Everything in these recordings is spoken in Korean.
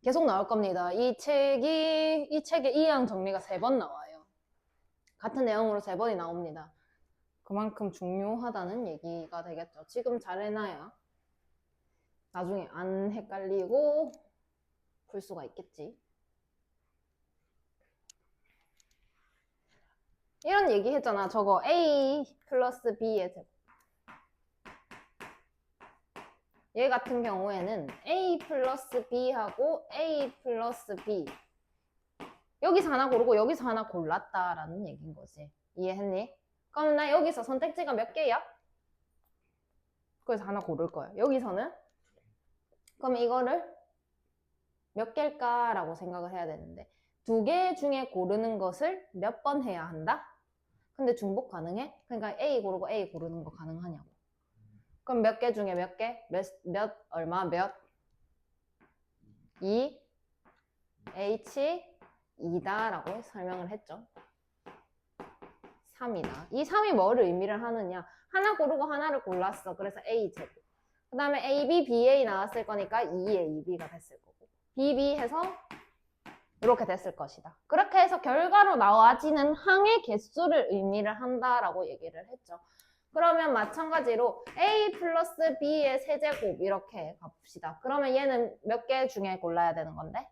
계속 나올 겁니다. 이 책에 이항 정리가 3번 나와요. 같은 내용으로 3번이 나옵니다. 그만큼 중요하다는 얘기가 되겠죠. 지금 잘 해놔야 나중에 안 헷갈리고 풀 수가 있겠지. 이런 얘기 했잖아. 저거 A 플러스 B의 제곱. 얘 같은 경우에는 A 플러스 B하고 A 플러스 B 여기서 하나 고르고 여기서 하나 골랐다라는 얘기인 거지. 이해했니? 그럼 나 여기서 선택지가 몇 개야? 그래서 하나 고를 거야. 여기서는? 그럼 이거를 몇 개일까라고 생각을 해야 되는데 2개 중에 고르는 것을 몇 번 해야 한다? 근데 중복 가능해? 그러니까 A 고르고 A 고르는 거 가능하냐고. 그럼 몇 개 중에 몇 개? 얼마, 몇? 2, H, 2다 라고 설명을 했죠. 3이다. 이 3이 뭐를 의미를 하느냐? 하나 고르고 하나를 골랐어. 그래서 A제곱. 그 다음에 AB, BA 나왔을 거니까 2AB가 됐을 거고 BB 해서 이렇게 됐을 것이다. 그렇게 해서 결과로 나와지는 항의 개수를 의미를 한다라고 얘기를 했죠. 그러면 마찬가지로 A 플러스 B의 세제곱 이렇게 가봅시다. 그러면 얘는 몇 개 중에 골라야 되는 건데?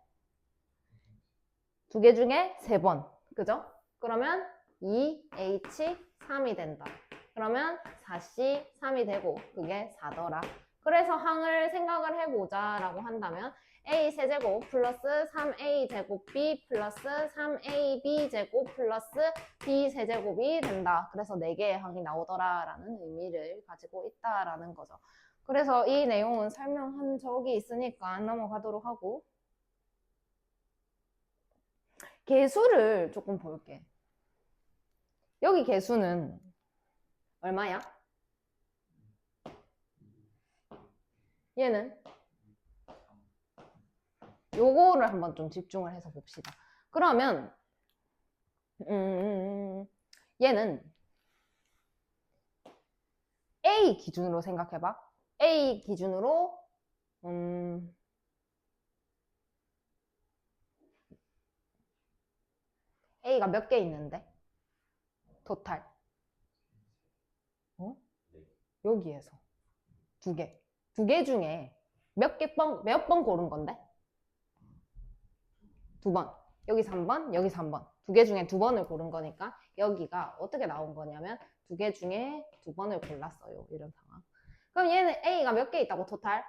2개 중에 3번. 그죠? 그러면 2H 3이 된다. 그러면 4C 3이 되고 그게 4더라. 그래서 항을 생각을 해보자 라고 한다면 A 세제곱 플러스 3A 제곱 B 플러스 3AB 제곱 플러스 B 세제곱이 된다. 그래서 4개의 항이 나오더라 라는 의미를 가지고 있다라는 거죠. 그래서 이 내용은 설명한 적이 있으니까 넘어가도록 하고 개수를 조금 볼게. 여기 개수는 얼마야? 얘는? 요거를 한번 좀 집중을 해서 봅시다. 그러면 얘는 A 기준으로 생각해봐. A 기준으로 A가 몇 개 있는데? 토탈. 어? 여기에서 2개. 2개 중에 몇 번 고른 건데? 2번. 여기 3번, 여기 3번. 2개 중에 2번을 고른 거니까 여기가 어떻게 나온 거냐면 2개 중에 2번을 골랐어요. 이런 상황. 그럼 얘는 A가 몇 개 있다고 토탈?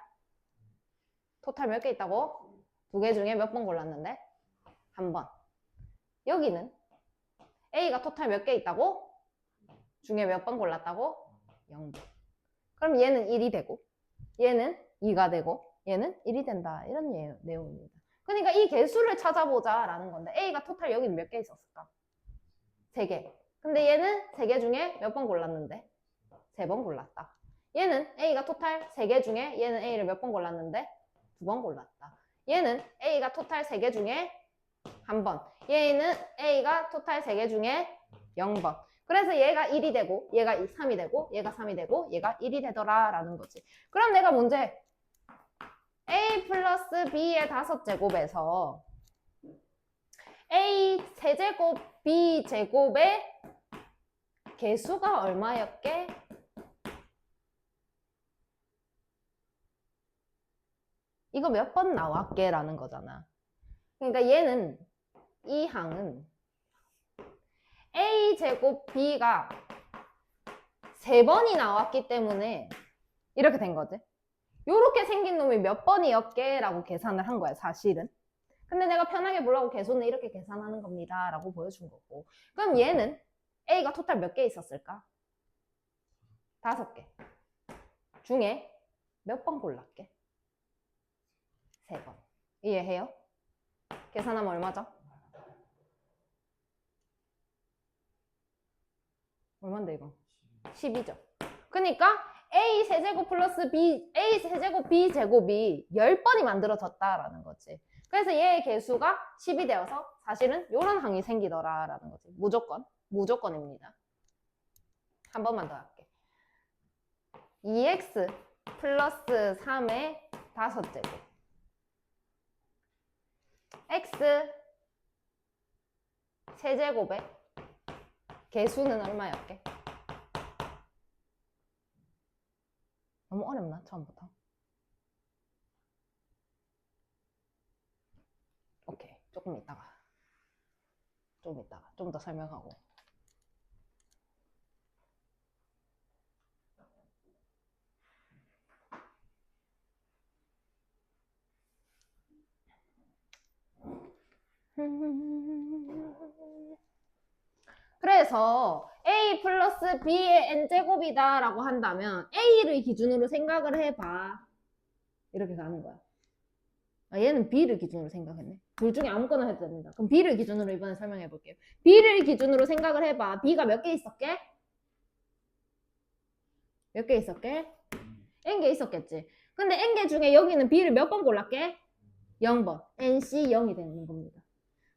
토탈 몇 개 있다고? 2개 중에 몇 번 골랐는데? 1번. 여기는 A가 토탈 몇 개 있다고? 중에 몇 번 골랐다고? 0번. 그럼 얘는 1이 되고 얘는 2가 되고 얘는 1이 된다. 이런 내용입니다. 그러니까 이 개수를 찾아보자 라는 건데 A가 토탈 여기 몇 개 있었을까? 3개. 근데 얘는 3개 중에 몇 번 골랐는데? 3번 골랐다. 얘는 A가 토탈 3개 중에 얘는 A를 몇 번 골랐는데? 2번 골랐다. 얘는 A가 토탈 3개 중에 1번. 얘는 A가 토탈 3개 중에 0번. 그래서 얘가 1이 되고 얘가 3이 되고 얘가 3이 되고 얘가 1이 되더라 라는 거지. 그럼 내가 문제 A 플러스 B의 5제곱에서 A 세제곱 B 제곱의 개수가 얼마였게? 이거 몇 번 나왔게? 라는 거잖아. 그러니까 얘는 이 항은 A 제곱 B가 3번이 나왔기 때문에 이렇게 된 거지. 요렇게 생긴 놈이 몇 번이었게? 라고 계산을 한 거야, 사실은. 근데 내가 편하게 보려고 개수는 이렇게 계산하는 겁니다. 라고 보여준 거고. 그럼 얘는 A가 토탈 몇 개 있었을까? 5개. 중에 몇 번 골랐게? 3번. 이해해요? 계산하면 얼마죠? 얼만데 이거? 10이죠. 그러니까 A 세제곱 플러스 B, A 세제곱 B 제곱이 10번이 만들어졌다라는 거지. 그래서 얘의 개수가 10이 되어서 사실은 이런 항이 생기더라라는 거지. 무조건입니다. 한 번만 더 할게. 2x 플러스 3의 5제곱. x 세제곱에 개수는 얼마였게? 너무 어렵나? 처음부터. 오케이. 조금 이따가 좀 더 설명하고. 그래서 a 플러스 b의 n제곱이다 라고 한다면 a를 기준으로 생각을 해봐. 이렇게 가는 거야. 아, 얘는 b를 기준으로 생각했네. 둘 중에 아무거나 해도 됩니다. 그럼 b를 기준으로 이번에 설명해 볼게요. b를 기준으로 생각을 해봐. b가 몇 개 있었게? 몇 개 있었게? n개 있었겠지. 근데 n개 중에 여기는 b를 몇 번 골랐게? 0번. nc 0이 되는 겁니다.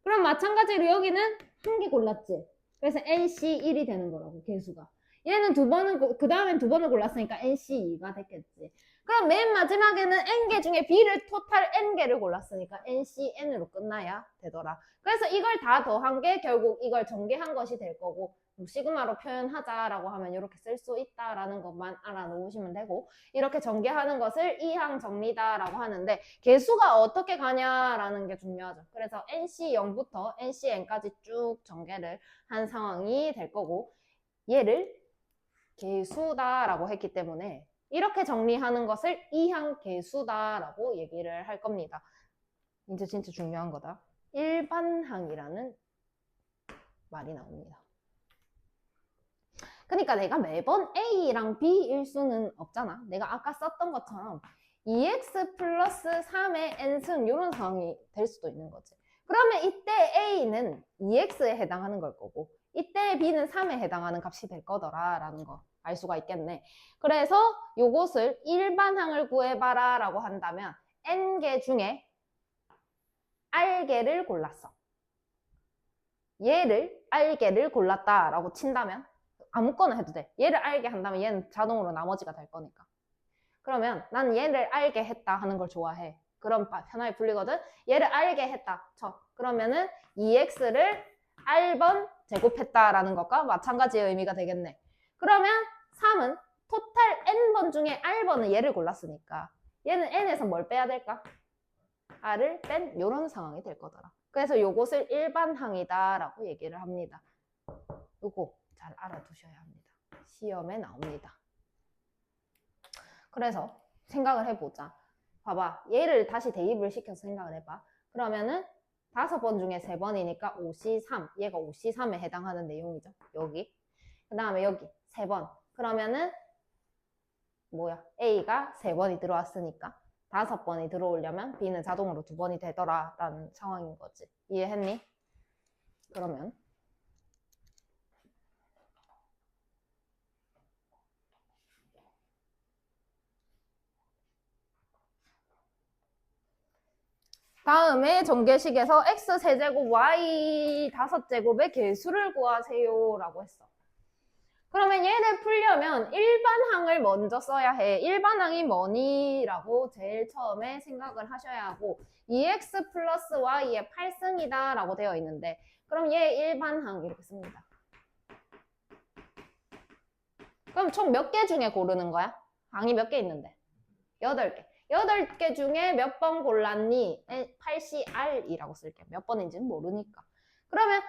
그럼 마찬가지로 여기는 한 개 골랐지. 그래서 nc 1이 되는 거라고, 개수가. 얘는 두 번은, 그 다음엔 두 번을 골랐으니까 nc 2가 됐겠지. 그럼 맨 마지막에는 n개 중에 b를 토탈 n개를 골랐으니까 ncn으로 끝나야 되더라. 그래서 이걸 다 더한 게 결국 이걸 전개한 것이 될 거고, 시그마로 표현하자라고 하면 이렇게 쓸 수 있다라는 것만 알아놓으시면 되고, 이렇게 전개하는 것을 이항 정리다라고 하는데, 개수가 어떻게 가냐라는 게 중요하죠. 그래서 nc0부터 ncn까지 쭉 전개를 한 상황이 될 거고, 얘를 개수다라고 했기 때문에 이렇게 정리하는 것을 이항 개수다라고 얘기를 할 겁니다. 이제 진짜 중요한 거다. 일반항이라는 말이 나옵니다. 그러니까 내가 매번 A랑 B 일수는 없잖아. 내가 아까 썼던 것처럼 2x 플러스 3의 n승 이런 상황이 될 수도 있는 거지. 그러면 이때 A는 2x에 해당하는 걸 거고 이때 B는 3에 해당하는 값이 될 거더라라는 거 알 수가 있겠네. 그래서 요것을 일반항을 구해봐라 라고 한다면 n개 중에 r개를 골랐어. 얘를 r개를 골랐다라고 친다면 아무거나 해도 돼. 얘를 알게 한다면 얘는 자동으로 나머지가 될 거니까. 그러면 난 얘를 알게 했다 하는 걸 좋아해. 그럼 편하게 풀리거든. 얘를 알게 했다 쳐. 그러면은 2x를 r번 제곱했다라는 것과 마찬가지의 의미가 되겠네. 그러면 3은 토탈 n번 중에 r번은 얘를 골랐으니까 얘는 n에서 뭘 빼야 될까? r을 뺀 이런 상황이 될 거더라. 그래서 요것을 일반항이다 라고 얘기를 합니다. 요거 잘 알아두셔야 합니다. 시험에 나옵니다. 그래서 생각을 해보자. 봐봐. 얘를 다시 대입을 시켜서 생각을 해봐. 그러면은 5번 중에 3번이니까 5C3. 얘가 5C3에 해당하는 내용이죠. 여기. 그 다음에 여기 3번. 그러면은 뭐야? A가 3번이 들어왔으니까 5번이 들어오려면 B는 자동으로 2번이 되더라 라는 상황인 거지. 이해했니? 그러면 다음에 전개식에서 x세제곱 y 5제곱의 개수를 구하세요 라고 했어. 그러면 얘를 풀려면 일반항을 먼저 써야 해. 일반항이 뭐니? 라고 제일 처음에 생각을 하셔야 하고 2x 플러스 y의 8승이다 라고 되어 있는데 그럼 얘 일반항 이렇게 씁니다. 그럼 총 몇 개 중에 고르는 거야? 항이 몇 개 있는데? 8개. 8개 중에 몇 번 골랐니? 8CR이라고 쓸게. 몇 번인지는 모르니까. 그러면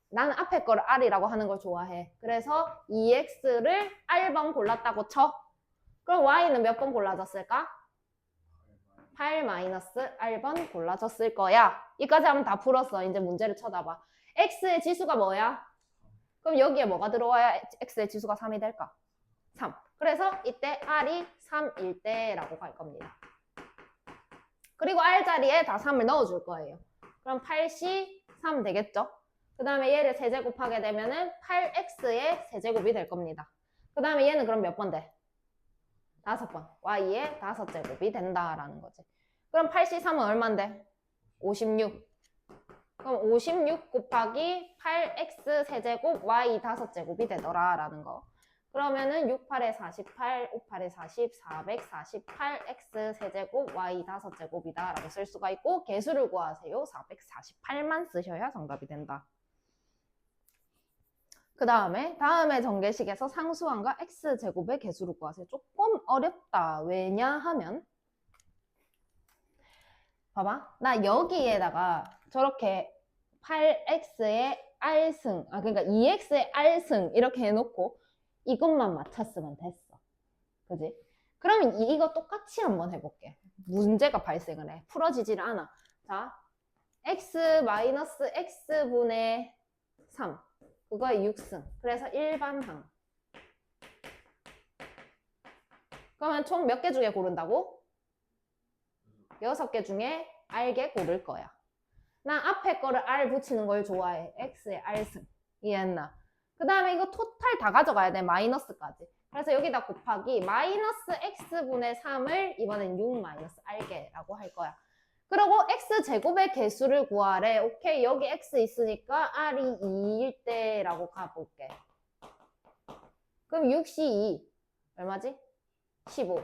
나는 앞에 거를 R이라고 하는 걸 좋아해. 그래서 2X를 R번 골랐다고 쳐. 그럼 Y는 몇 번 골라졌을까? 8-R번 골라졌을 거야. 이까지 하면 다 풀었어. 이제 문제를 쳐다봐. X의 지수가 뭐야? 그럼 여기에 뭐가 들어와야 X의 지수가 3이 될까? 3. 그래서 이때 R이 3일 때라고 갈 겁니다. 그리고 R 자리에 다 3을 넣어줄 거예요. 그럼 8C3 되겠죠? 그 다음에 얘를 세제곱하게 되면은 8X의 세제곱이 될 겁니다. 그 다음에 얘는 그럼 몇 번 돼? 5번. Y의 5제곱이 된다라는 거지. 그럼 8C3은 얼만데? 56. 그럼 56 곱하기 8X 세제곱 Y 5제곱이 되더라라는 거. 그러면은 6, 8에 48, 5, 8에 40, 448x 세제곱 y 5제곱이다 라고 쓸 수가 있고 개수를 구하세요. 448만 쓰셔야 정답이 된다. 그 다음에 전개식에서 상수항과 x제곱의 개수를 구하세요. 조금 어렵다. 왜냐하면 봐봐. 나 여기에다가 저렇게 8x의 r승, 그러니까 2x의 r승 이렇게 해놓고 이것만 맞췄으면 됐어. 그지? 그러면 이거 똑같이 한번 해볼게. 문제가 발생을 해. 풀어지질 않아. 자, x-x분의 3. 그거의 6승. 그래서 일반항. 그러면 총 몇 개 중에 고른다고? 6개 중에 r개 고를 거야. 나 앞에 거를 r 붙이는 걸 좋아해. x의 r승. 이해했나? 그 다음에 이거 토탈 다 가져가야 돼. 마이너스까지. 그래서 여기다 곱하기 마이너스 x분의 3을 이번엔 6 마이너스 r개라고 할 거야. 그리고 x제곱의 개수를 구하래. 오케이, 여기 x 있으니까 r이 2일 때라고 가볼게. 그럼 6시 2 얼마지? 15.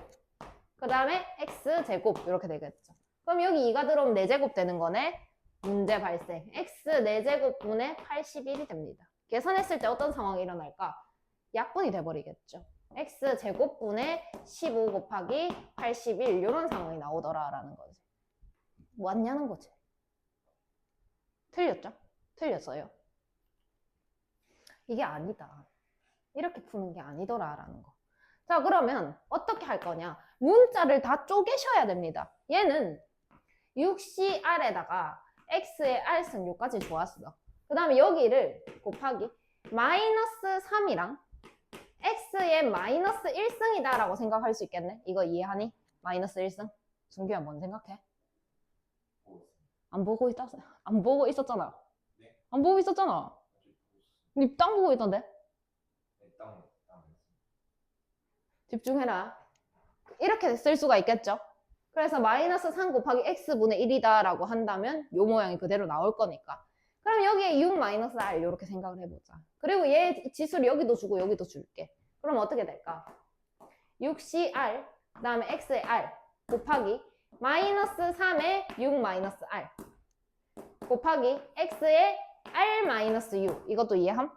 그 다음에 x제곱 이렇게 되겠죠. 그럼 여기 2가 들어오면 4제곱 되는 거네. 문제 발생. x 4제곱분의 81이 됩니다. 계산했을 때 어떤 상황이 일어날까? 약분이 돼버리겠죠. x제곱분의 15 곱하기 81 이런 상황이 나오더라라는 거지. 뭐하냐는 거지. 틀렸죠? 틀렸어요. 이게 아니다. 이렇게 푸는 게 아니더라라는 거. 자, 그러면 어떻게 할 거냐? 문자를 다 쪼개셔야 됩니다. 얘는 6CR에다가 x의 r승 요까지 좋았어. 그 다음에 여기를 곱하기 마이너스 3이랑 x의 마이너스 1승이다 라고 생각할 수 있겠네. 이거 이해하니? 마이너스 1승? 준규야 뭔 생각해? 안 보고 있었잖아. 네? 안 보고 있었잖아. 니 땅 보고 있던데? 네, 땅. 집중해라. 이렇게 쓸 수가 있겠죠? 그래서 마이너스 3 곱하기 x분의 1이다 라고 한다면 요 모양이 그대로 나올 거니까. 그럼 여기에 6 마이너스 r 이렇게 생각을 해보자. 그리고 얘 지수를 여기도 주고 여기도 줄게. 그럼 어떻게 될까? 6cr 그 다음에 x의 r 곱하기 마이너스 3의 6 마이너스 r 곱하기 x의 r 마이너스 6 이것도 이해함?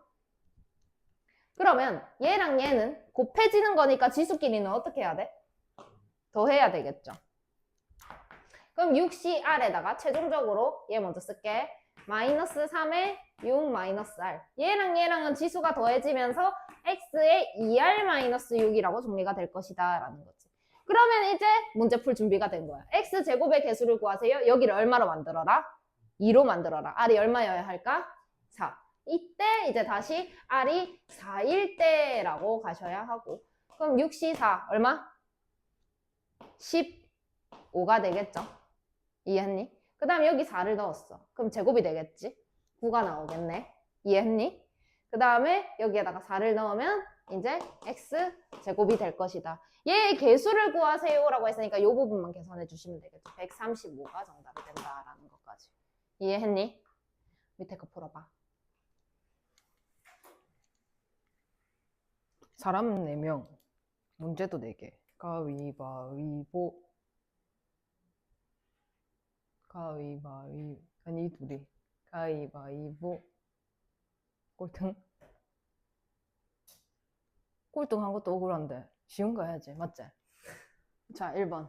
그러면 얘랑 얘는 곱해지는 거니까 지수끼리는 어떻게 해야 돼? 더해야 되겠죠. 그럼 6CR에다가 최종적으로 얘 먼저 쓸게. 마이너스 3의 6 마이너스 R. 얘랑 얘랑은 지수가 더해지면서 X의 2R 마이너스 6이라고 정리가 될 것이다 라는 거지. 그러면 이제 문제 풀 준비가 된 거야. X제곱의 개수를 구하세요. 여기를 얼마로 만들어라? 2로 만들어라. R이 얼마여야 할까? 4. 이때 이제 다시 R이 4일 때라고 가셔야 하고. 그럼 6C4 얼마? 15가 되겠죠. 이해했니? 그 다음에 여기 4를 넣었어. 그럼 제곱이 되겠지? 9가 나오겠네. 이해했니? 그 다음에 여기에다가 4를 넣으면 이제 x제곱이 될 것이다. 얘의 개수를 구하세요 라고 했으니까 이 부분만 계산해 주시면 되겠죠. 135가 정답이 된다라는 것까지. 이해했니? 밑에 거 풀어봐. 사람 4명, 문제도 4개. 가위바위보. 아니 둘이 가위바위보. 꼴등 한 것도 억울한데 쉬운 거 해야지. 맞지? 자, 1번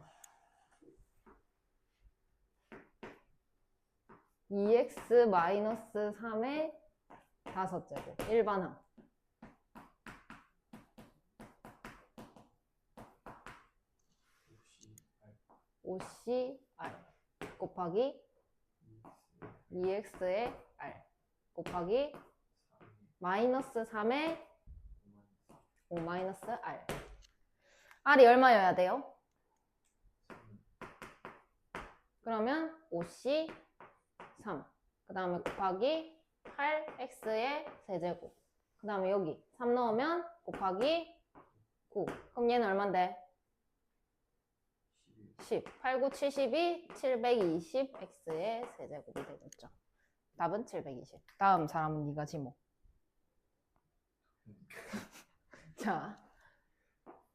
2x-3의 5제곱 일반항. OCR 곱하기 2x의 r 곱하기 마이너스 3의 5 마이너스 r. r이 얼마여야 돼요? 그러면 5c 3. 그 다음에 곱하기 8x의 세제곱. 그 다음에 여기 3 넣으면 곱하기 9. 그럼 얘는 얼만데? 10. 8, 9, 72, 720x의 세제곱이 되겠죠. 답은 720. 다음 사람은 네가 지모. 자,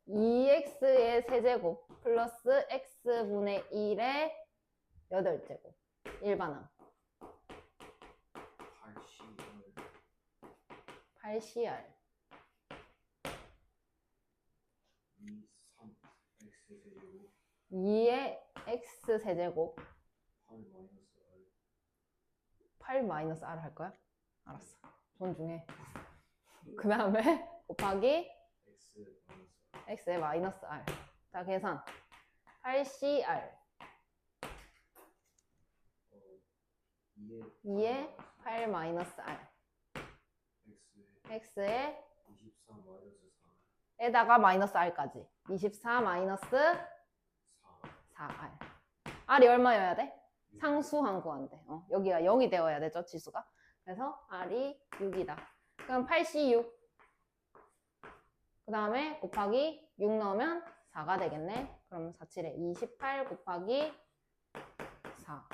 2x의 세제곱 플러스 x분의 1의 8제곱. 일반항. 8CR. 2, 3, x 세제곱 2의 x 세제곱 8 마이너스 r 8 마이너스 r 할 거야? 알았어. 존중해. 그 다음에 곱하기 x의 마이너스 r. 자, 계산. 8CR 2의 8 마이너스 r. x의 24 마이너스 에다가 마이너스 r까지. 24 마이너스 4r. r이 얼마여야 돼? 상수항 구한대. 여기가 0이 되어야 되죠, 지수가. 그래서 r이 6이다. 그럼 8C6. 그 다음에 곱하기 6 넣으면 4가 되겠네. 그럼 4, 7에 28 곱하기 4.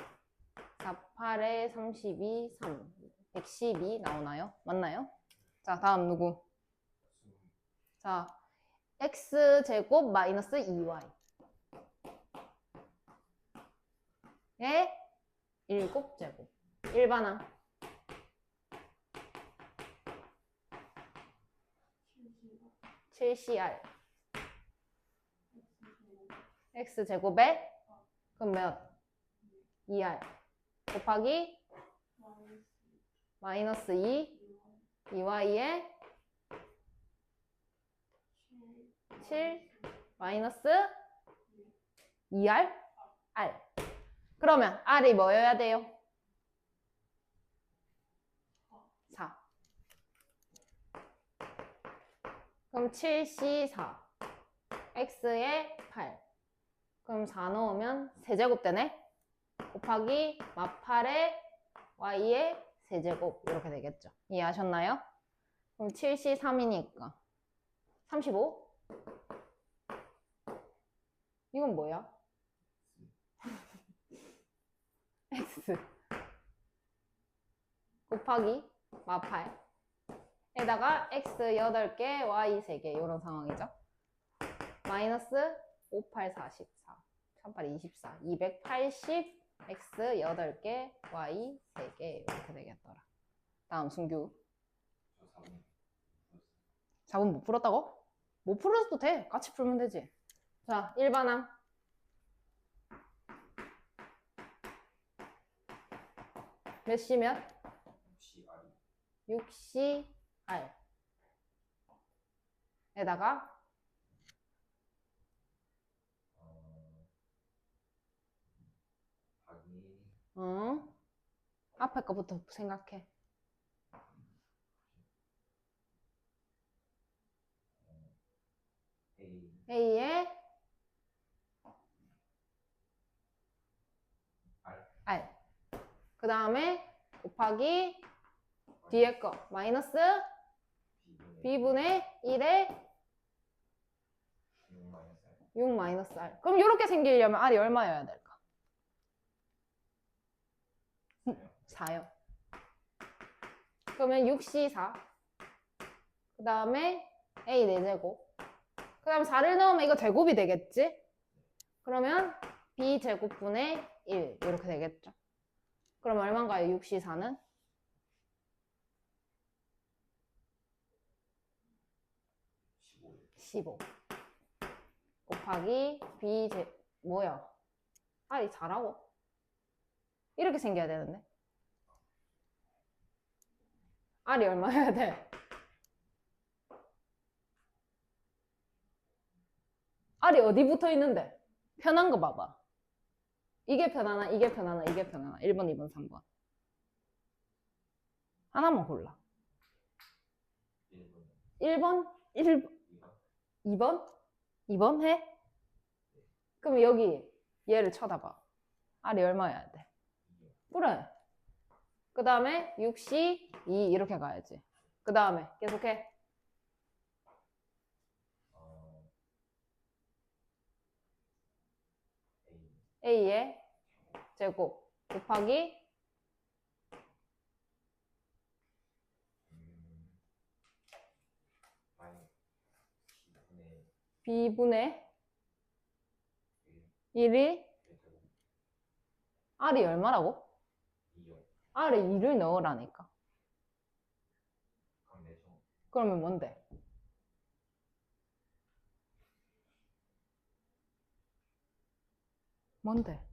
4, 8에 32, 3. 112 나오나요? 맞나요? 자, 다음 누구? 자, x제곱 마이너스 2y. 의 7제곱. 일반항. 7CR. x제곱에 그럼 몇? 2r. 곱하기 마이너스 2y에 7 마이너스 2r? r. 그러면 r이 뭐여야 돼요? 4. 그럼 7C4 x에 8. 그럼 4 넣으면 세제곱 되네? 곱하기 마8에 y에 세제곱 이렇게 되겠죠. 이해하셨나요? 그럼 7C3이니까 35? 이건 뭐야? x 곱하기 마8 에다가 x 8개, y 3개 이런 상황이죠. 마이너스 5, 8, 44 38, 24 280 x 8개, y 3개 이렇게 되겠더라. 다음 순규 4번 못 풀었다고? 못 풀어도 돼. 같이 풀면 되지. 자, 일반항 몇 시면? 6C R 에다가 앞에 거부터 생각해. A에 R. 그 다음에 곱하기 뒤에 거 마이너스 B분의 1에 6 마이너스 R. 그럼 이렇게 생기려면 R이 얼마여야 될까? 4요. 그러면 6C4. 그 다음에 A 4제곱. 그 다음에 4를 넣으면 이거 제곱이 되겠지? 그러면 B 제곱분의 1 이렇게 되겠죠. 그럼 얼마인가요? 6C4는? 15 곱하기 B 뭐야? R이 4라고? 이렇게 생겨야 되는데 R이 얼마여야 돼? R이 어디 붙어 있는데? 편한 거 봐봐. 이게 편하나, 이게 편하나, 이게 편하나. 1번, 2번, 3번. 하나만 골라. 1번? 2번? 2번 해? 그럼 여기 얘를 쳐다봐. R이 얼마여야 돼? 그래. 그 다음에 6C 2 이렇게 가야지. 그 다음에 계속해. A의 제곱 곱하기 b분의 1이 r이 얼마라고? 2요. r에 2를 넣으라니까. 강내죠. 그러면 뭔데? 뭔데?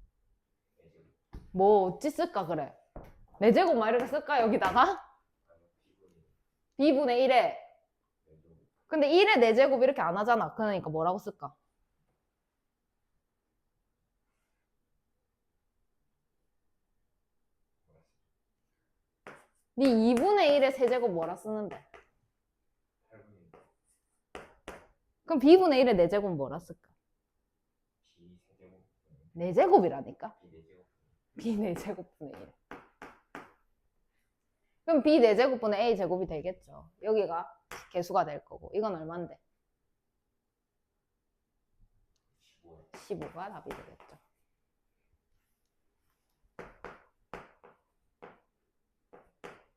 뭐 어찌 쓸까 그래? 4제곱 막 이렇게 쓸까 여기다가? b분의 1에 근데 1에 4제곱 이렇게 안 하잖아. 그러니까 뭐라고 쓸까? 네 2분의 1에 세제곱 뭐라 쓰는데? 8분의 그럼 b분의 1에 4제곱 뭐라 쓸까? B 세제곱 4제곱이라니까? B b 네제곱 4제곱분의 1. 그럼 b 4제곱분의 a 제곱이 되겠죠. 여기가 개수가 될 거고. 이건 얼만데? 15. 15가 답이 되겠죠.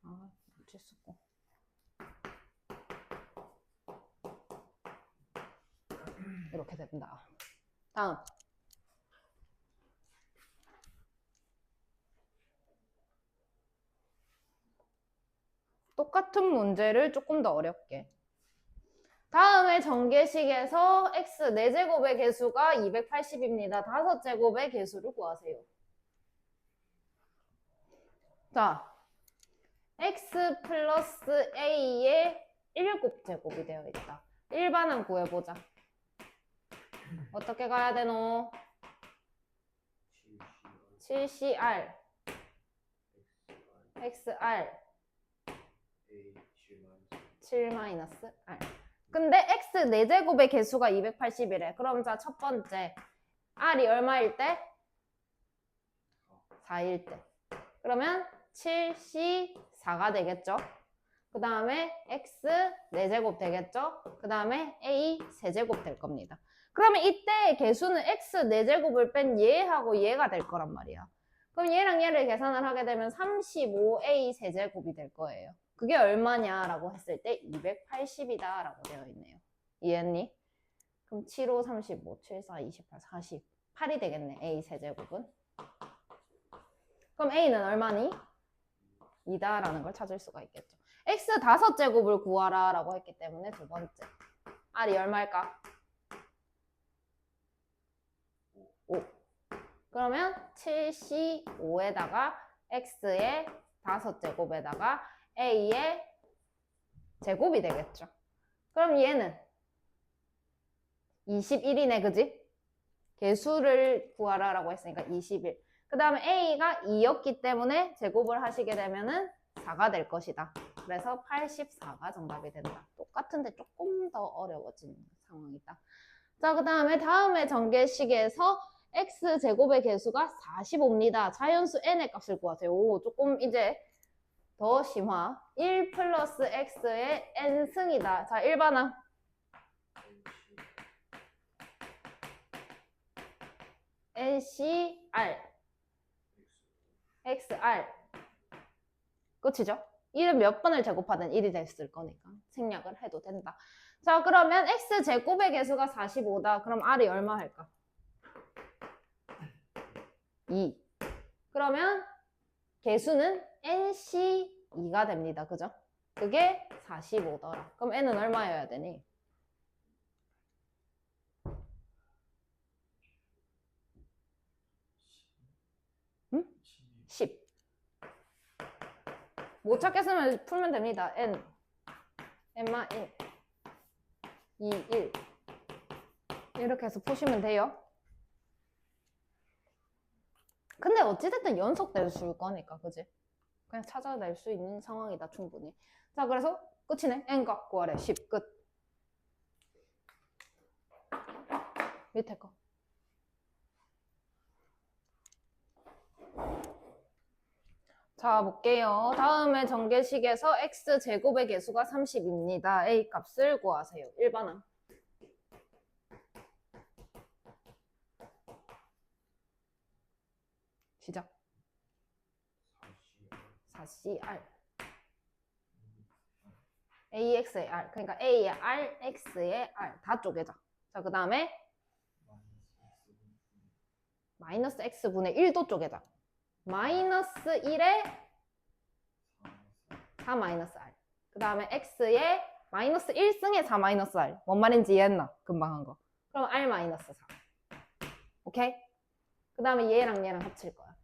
아, 실수고. 이렇게 된다. 다음. 똑같은 문제를 조금 더 어렵게. 다음의 전개식에서 x 4제곱의 개수가 280입니다. 5제곱의 개수를 구하세요. 자, x 플러스 a의 7제곱이 되어 있다. 일반항 구해보자. 어떻게 가야 되노? 7cr xr A 7-r. 근데 x 4제곱의 개수가 280이래. 그럼 자, 첫 번째 r이 얼마일 때? 4일 때. 그러면 7c4가 되겠죠. 그 다음에 x 4제곱 되겠죠. 그 다음에 a 세제곱 될 겁니다. 그러면 이때 개수는 x 4제곱을 뺀 얘하고 얘가 될 거란 말이야. 그럼 얘랑 얘를 계산을 하게 되면 35a 세제곱이 될 거예요. 그게 얼마냐라고 했을 때 280이다 라고 되어 있네요. 이해했니? 그럼 7, 5, 35, 7, 4, 28, 48이 되겠네. a 세제곱은. 그럼 a는 얼마니? 2다라는 걸 찾을 수가 있겠죠. x 5제곱을 구하라 라고 했기 때문에 두 번째. r이 얼마일까? 5. 그러면 7c5에다가 x의 5제곱에다가 a의 제곱이 되겠죠. 그럼 얘는 21이네, 그지? 개수를 구하라 라고 했으니까 21. 그 다음에 a가 2였기 때문에 제곱을 하시게 되면은 4가 될 것이다. 그래서 84가 정답이 된다. 똑같은데 조금 더 어려워진 상황이다. 자, 그 다음에 다음의 전개식에서 x제곱의 개수가 45입니다. 자연수 n의 값을 구하세요. 오, 조금 이제 더 심화. 1 플러스 x의 n승이다. 자, 일반항. ncr xr 끝이죠? 1은 몇 번을 제곱하든 1이 됐을 거니까 생략을 해도 된다. 자, 그러면 x제곱의 개수가 45다. 그럼 r이 얼마 할까? 2. 그러면 개수는 nc2가 됩니다. 그죠? 그게 45더라. 그럼 n은 얼마여야 되니? 10. 못 찾겠으면 풀면 됩니다. n, n-1, 2, 1 이렇게 해서 푸시면 돼요. 근데 어찌됐든 연속될 수일 거니까, 그지? 그냥 찾아낼 수 있는 상황이다, 충분히. 자, 그래서 끝이네. n과 9월에 10 끝. 밑에 거. 자, 볼게요. 다음에 전개식에서 x제곱의 개수가 30입니다. a 값을 구하세요. 1번은. 시작. 4cr. ax의 r. 그러니까 a의 r, x의 r. 다 쪼개자. 자, 그 다음에 마이너스 x분의 1도 쪼개자. 마이너스 1에 4 마이너스 r. 그 다음에 x에 마이너스 1승에 4 마이너스 r. 뭔 말인지 이해했나? 금방 한 거. 그럼 r 마이너스 4. 오케이? 그 다음에 얘랑 얘랑 합칠 거야.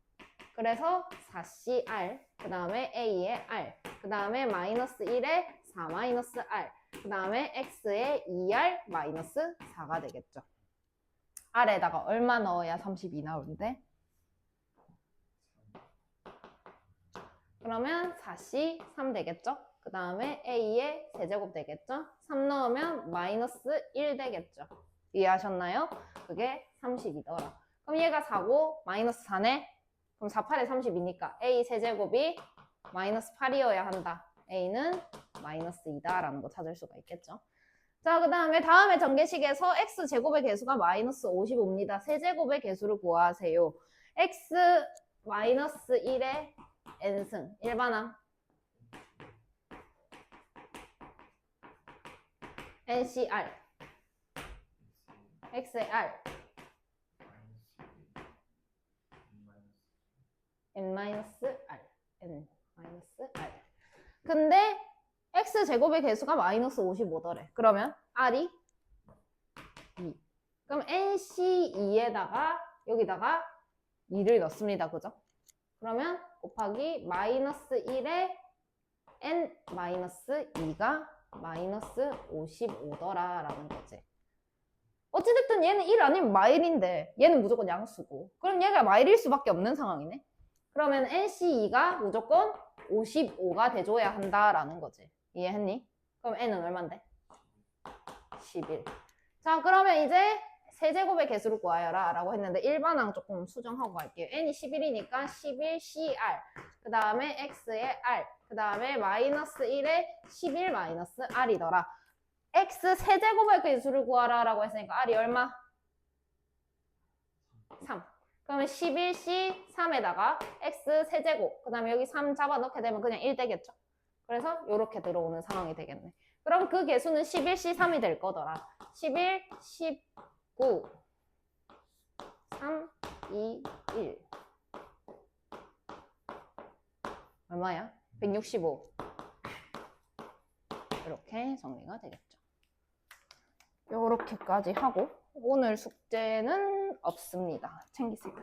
그래서 4cr. 그 다음에 a에 r. 그 다음에 마이너스 1에 4 마이너스 r. 그 다음에 x에 2r 마이너스 4가 되겠죠. r에다가 얼마 넣어야 32 나오는데? 그러면 4c 3 되겠죠? 그 다음에 a의 세제곱 되겠죠? 3 넣으면 마이너스 1 되겠죠? 이해하셨나요? 그게 32더라. 그럼 얘가 4고 마이너스 4네? 그럼 4, 8에 32니까 a 세제곱이 마이너스 8이어야 한다. a는 마이너스 2다라는 거 찾을 수가 있겠죠? 자, 그 다음에 전개식에서 x제곱의 개수가 마이너스 55입니다. 세제곱의 개수를 구하세요. x 마이너스 1의 n승, 일반항. ncr. x의 r. n-r. n-r. 근데 x제곱의 개수가 마이너스 55더래. 그러면 r이 2. 그럼 nc2에다가 여기다가 2를 넣습니다. 그죠? 그러면 곱하기 마이너스 1에 n 마이너스 2가 마이너스 55더라 라는 거지. 어찌됐든 얘는 1 아니면 마일인데 얘는 무조건 양수고. 그럼 얘가 마일일 수밖에 없는 상황이네. 그러면 nc2가 무조건 55가 돼줘야 한다라는 거지. 이해했니? 그럼 n은 얼만데? 11. 자, 그러면 이제 세제곱의 개수를 구하여라 라고 했는데 일반항 조금 수정하고 갈게요. n이 11이니까 11cr. 그 다음에 x에 r. 그 다음에 마이너스 1에 11 마이너스 r이더라. x 세제곱의 개수를 구하라 라고 했으니까 r이 얼마? 3. 그러면 11c 3에다가 x 세제곱. 그 다음에 여기 3 잡아 넣게 되면 그냥 1 되겠죠. 그래서 이렇게 들어오는 상황이 되겠네. 그럼 그 개수는 11c 3이 될 거더라. 11, 19, 3, 2, 1. 얼마야? 165. 이렇게 정리가 되겠죠. 이렇게까지 하고 오늘 숙제는 없습니다. 챙기세요.